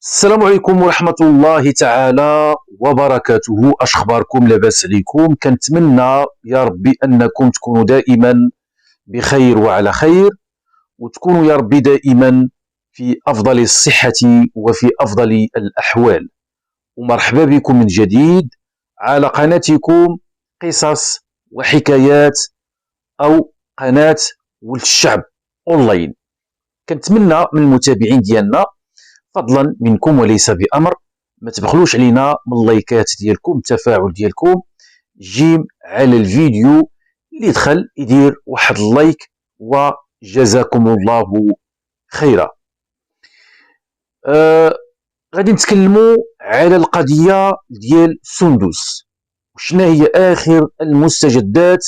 السلام عليكم ورحمة الله تعالى وبركاته. أخباركم؟ لاباس عليكم؟ كنتمنى يا ربي أنكم تكونوا دائما بخير وعلى خير، وتكونوا يا ربي دائما في أفضل الصحة وفي أفضل الأحوال. ومرحبا بكم من جديد على قناتكم قصص وحكايات، أو قناة ولد الشعب أونلاين. كنتمنى من المتابعين ديالنا فضلا منكم وليس بأمر ما تبخلوش علينا من اللايكات ديالكم، التفاعل ديالكم. جيم على الفيديو اللي دخل يدير واحد اللايك وجزاكم الله خيرا. غادي نتكلموا على القضية ديال سندس، وشنا هي آخر المستجدات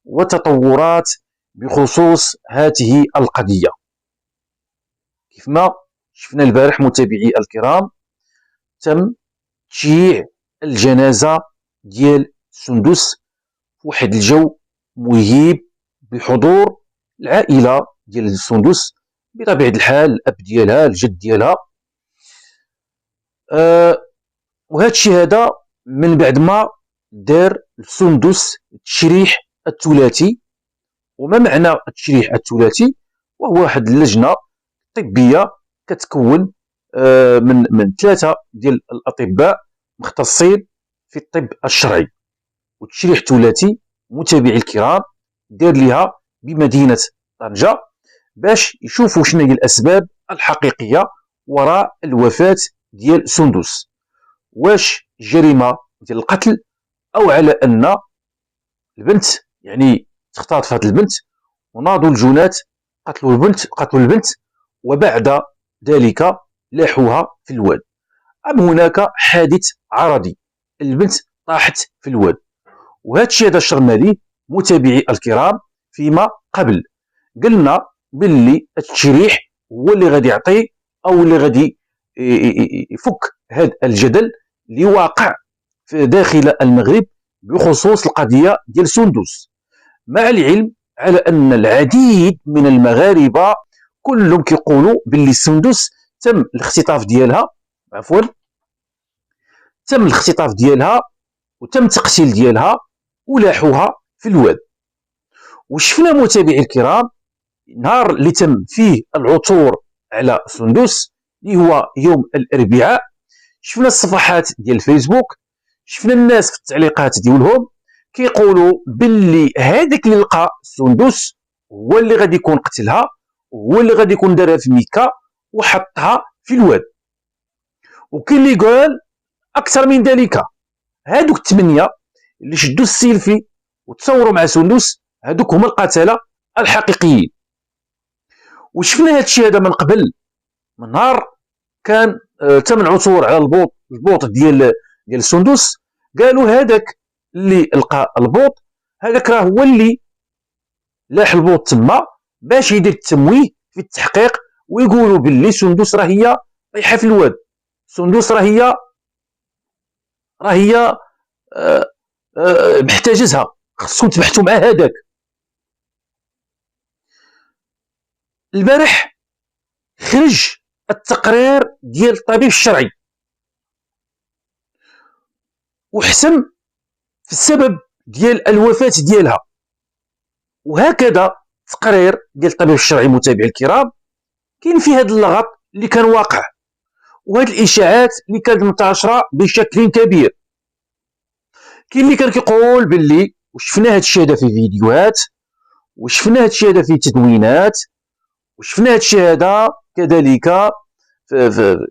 وتطورات بخصوص هذه القضية. كيف ما شفنا البارح متابعي الكرام، تم تشييع الجنازة ديال سندس في واحد الجو مهيب بحضور العائلة ديال سندس، بطبيعة الحال الأب ديالها، الجد ديالها. وهذا الشيء هذا من بعد ما دار سندس التشريح الثلاثي. وما معنى التشريح الثلاثي؟ وهو واحد اللجنة طبية كتكون من ثلاثة ديال الأطباء مختصين في الطب الشرعي. والتشريح الثلاثي متابعي الكرام دار لها بمدينة طنجة باش يشوفوا شنو هي الأسباب الحقيقية وراء الوفاة ديال سندس. واش جريمة ديال القتل، أو على أن البنت يعني تختطفت البنت وناضوا الجنات قتلوا البنت وبعد ذلك لاحوها في الواد، أم هناك حادث عرضي البنت طاحت في الواد. وهذا الشيء هذا شرنا ليه متابعي الكرام فيما قبل. قلنا باللي التشريح هو اللي غادي يعطي أو اللي غادي يفك هذا الجدل اللي واقع في داخل المغرب بخصوص القضية ديال سندس، مع العلم على أن العديد من المغاربة كلهم كيقولوا باللي سندس تم الاختطاف ديالها، تم الاختطاف ديالها وتم التقتيل ديالها ولاحوها في الواد. وشفنا متابعي الكرام نهار اللي تم فيه العثور على سندس اللي هو يوم الأربعاء، شفنا الصفحات ديال الفيسبوك، شفنا الناس في التعليقات ديالهم كيقولوا باللي هذاك اللي لقى سندس هو اللي غادي يكون قتلها، هو اللي غادي يكون دارها في مكة وحطها في الواد. وكاين اللي قال اكثر من ذلك، هادوك الثمانيه اللي شدوا السيلفي وتصوروا مع سندس هادوك هما القتله الحقيقيين. وشفنا هذا الشيء هذا من قبل، من نهار كان تم العثور على البوط ديال سندس، قالوا هذاك اللي لقى البوط هذاك راه هو اللي لاح البوط تما باش يدير التمويه في التحقيق، ويقولوا باللي سندس راه هي طايحه في الواد، سندس راه هي محتاجزها، خصكم تبحثوا مع هذاك. البارح خرج التقرير ديال الطبيب الشرعي وحسم في السبب ديال الوفاة ديالها. وهكذا تقرير ديال الطبيب الشرعي متابعي الكرام كاين فيه هذا اللغط اللي كان واقع وهذه الاشاعات اللي كانت منتشره بشكل كبير. كاين اللي كان كيقول باللي وشفنا هذا الشيء هذا في فيديوهات، وشفنا هذا الشيء هذا في تدوينات، وشفنا هذا الشيء هذا كذلك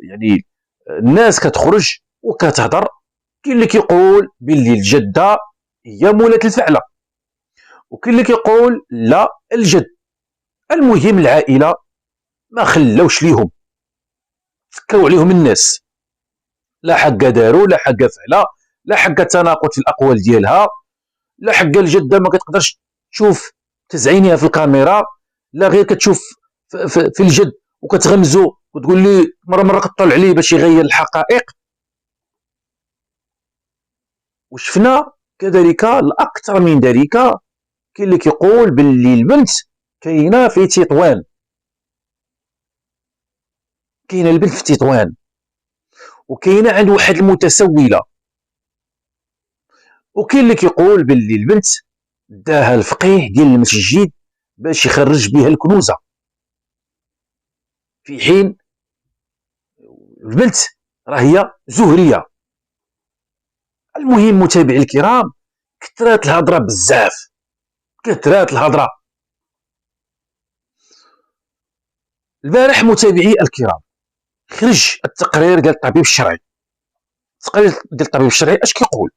يعني الناس كتخرج وكتهضر. كاين اللي كيقول باللي الجده هي مولاة الفعله، وكاين اللي كيقول لا الجد. المهم العائله ما خلوش ليهم، سكروا عليهم الناس، لا حق داروا لا حق فعله، لا حق التناقض في الاقوال ديالها، لا حق الجده ما كتقدرش تشوف تزعينيها في الكاميرا، لا غير كتشوف في الجد وكتغمزو وتقول لي مره كطلع عليه باش يغير الحقائق. وشفنا كذلك الاكثر من ذلك، كاين اللي كيقول باللي البنت كاينه في تطوان، كاينه البنت في تطوان. وكاينه عند واحد المتسوله، وكاين اللي كيقول باللي البنت داها الفقيه ديال المسجد باش يخرج بها الكنوزه، في حين البنت راه هي زهريه. المهم متابعي الكرام، كثرات الهضره بزاف، كثرات الهضره. البارح متابعي الكرام خرج التقرير ديال الطبيب الشرعي. التقرير ديال الطبيب الشرعي اش كيقول؟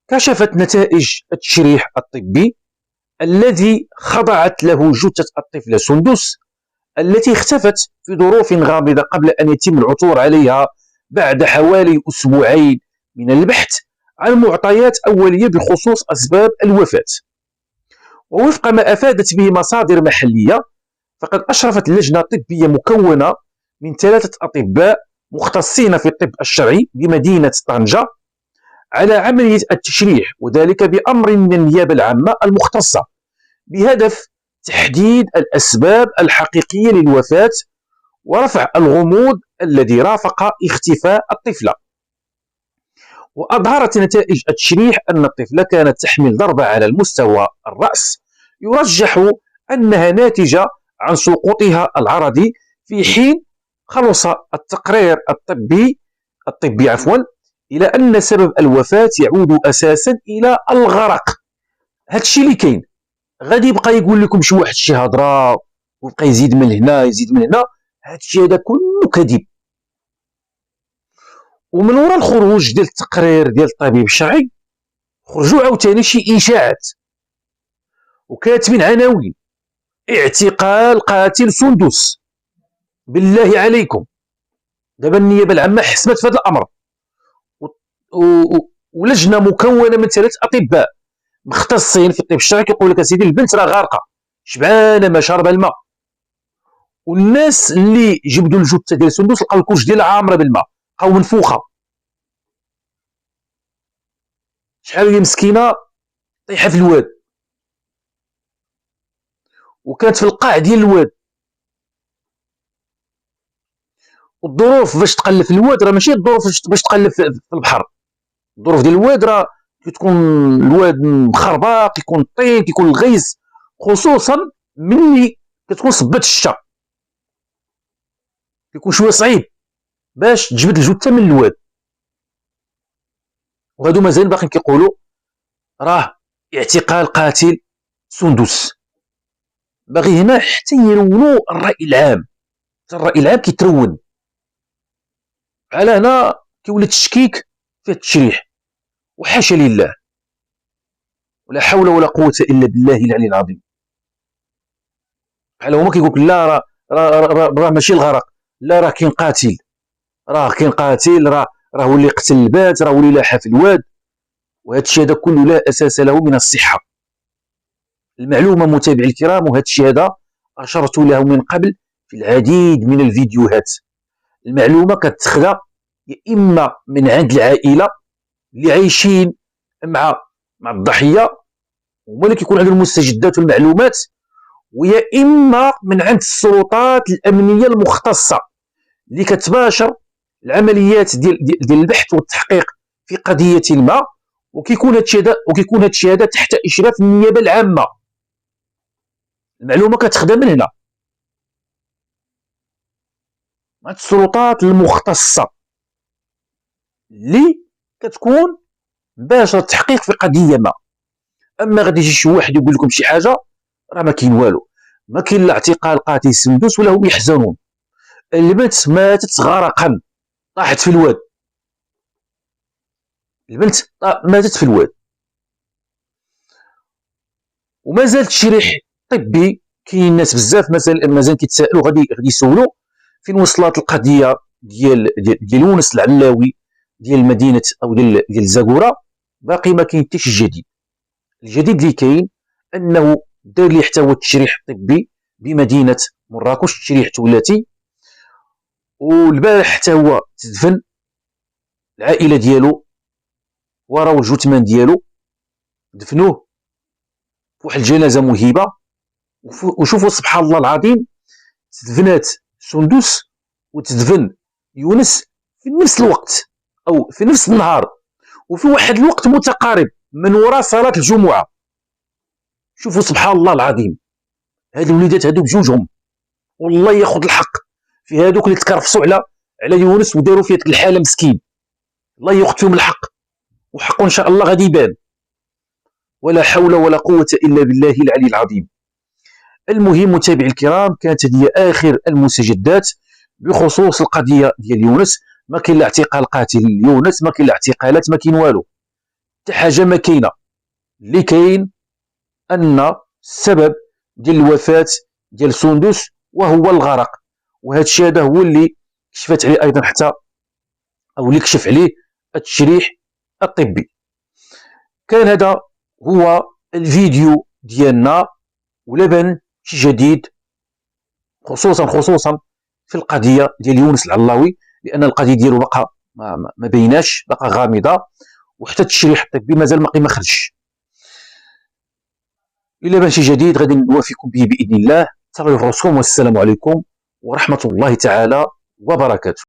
كشفت نتائج التشريح الطبي الذي خضعت له جثة الطفلة سندس التي اختفت في ظروف غامضة قبل أن يتم العثور عليها بعد حوالي أسبوعين من البحث عن معطيات أولية بخصوص أسباب الوفاة. ووفق ما أفادت به مصادر محلية، فقد أشرفت لجنة طبية مكونة من 3 أطباء مختصين في الطب الشرعي بمدينة طنجة على عملية التشريح، وذلك بأمر من النيابة العامة المختصة بهدف تحديد الأسباب الحقيقية للوفاة ورفع الغموض الذي رافق اختفاء الطفلة. وأظهرت نتائج التشريح أن الطفلة كانت تحمل ضربة على المستوى الرأس يرجح أنها ناتجة عن سقوطها العرضي، في حين خلص التقرير الطبي إلى أن سبب الوفاة يعود أساسا إلى الغرق. هادشي اللي كاين. غادي يبقى يقول لكم شي واحد شي هضره ويبقى يزيد من هنا يزيد من هنا، هادشي هذا كله كذب. ومن وراء الخروج ديال التقرير ديال الطبيب الشرعي خرجوا عاوتاني شي اشاعات وكاتبين عناوين: اعتقال قاتل سندس. بالله عليكم، دابا النيابه العامه حسمت في هذا الامر، ولجنه مكونه من 3 أطباء مختصين في الطب الشرعي كيقول لك اسيدي البنت راه غارقه شبعانه ما شاربه الماء، والناس اللي جبدوا الجثه ديال سندس لقاو الكوش ديالها عامره بالماء، لقاو منفوخه، شحال هي مسكينه طيحه في الواد وكانت في القاع ديال الواد. والظروف باش تقلب في الواد راه ماشي الظروف باش تقلب في البحر، الظروف ديال الواد راه كتكون الواد مخربق، كيكون الطين، كيكون الغيز، خصوصا ملي كتكون صبات الشتا كيكون شويه صعيب باش تجبد الجثه من الواد. وهادو مازال باقيين كيقولوا راه اعتقال قاتل سندس. باغي هنا حتى يرونوا الراي العام، حتى الراي العام كيترون. على هنا كيولي التشكيك في التشريح، وحاشا لله ولا حول ولا قوه الا بالله العلي العظيم. بحال هما كيقولك لا راه ماشي الغرق، لا راه كاين قاتل، راه كاين قاتل، راه هو اللي قتل البنت، راه هو اللي لاحى في الواد. وهذا الشيء هذا كله لا اساس له من الصحه. المعلومه متابعي الكرام، وهذا الشيء هذا اشرت له من قبل في العديد من الفيديوهات، المعلومه كتخدى يا اما من عند العائله اللي عايشين مع الضحيه هما اللي كيكون عندهم المستجدات والمعلومات، ويا اما من عند السلطات الامنيه المختصه اللي كتباشر العمليات ديال البحث والتحقيق في قضيه ما، وكيكون هذا الشيء هذا تحت اشراف النيابه العامه. المعلومه كتخدم من هنا مع السلطات المختصه اللي كتكون باشر التحقيق في قضيه ما. اما غادي يجي شي واحد يقول لكم شي حاجه راه ما كاين والو، ما كاين لا اعتقال قاتل سندس ولا هم يحزنون. البنت ماتت غرقا، طاحت في الواد، البنت ماتت في الواد. ومازال التشريح طبي، كاين ناس بزاف مازال كيتسائلوا غادي يسولوا فين وصلت القضيه ديال يونس العلاوي ديال مدينه او ديال زاكوره. باقي ما كاين حتى شي جديد. الجديد اللي كاين انه دار ليه حتى هو التشريح الطبي بمدينه مراكش، تشريح ثلاثي، والبارح حتى هو تدفن العائله ديالو وراو الجثمان ديالو دفنوه في واحد الجنازه مهيبه. وشوفوا سبحان الله العظيم، تدفنات سندس وتدفن يونس في نفس الوقت او في نفس النهار وفي واحد الوقت متقارب من وراء صلاه الجمعه. شوفوا سبحان الله العظيم، هاد الوليدات هادو بجوجهم والله ياخذ الحق في هادوك اللي تكرفصوا على يونس وداروا فيه ديك الحاله مسكين. الله ياخذ فيهم الحق، وحقه ان شاء الله غادي يبان. ولا حول ولا قوه الا بالله العلي العظيم. المهم متابعي الكرام، كانت هذه اخر المستجدات بخصوص القضيه ديال يونس. ما كاين لا اعتقال قاتل يونس، ما كاين لا اعتقالات، ما كاين والو، حتى حاجه ما كاينه. اللي كاين ان السبب ديال الوفاه ديال سندس وهو الغرق، وهذا الشيء هذا هو اللي كشفت عليه ايضا حتى او اللي كشف عليه التشريح الطبي. كان هذا هو الفيديو ديالنا، ولبن شي جديد خصوصا في القضيه ديال يونس العلاوي، لان القضيه ديالو بقى ما بيناش، بقى غامضه، وحتى التشريح الطبي مازال ما خرجش. الا بان شي جديد غادي نوافيكم به باذن الله. تهلاو في راسكم، والسلام عليكم ورحمه الله تعالى وبركاته.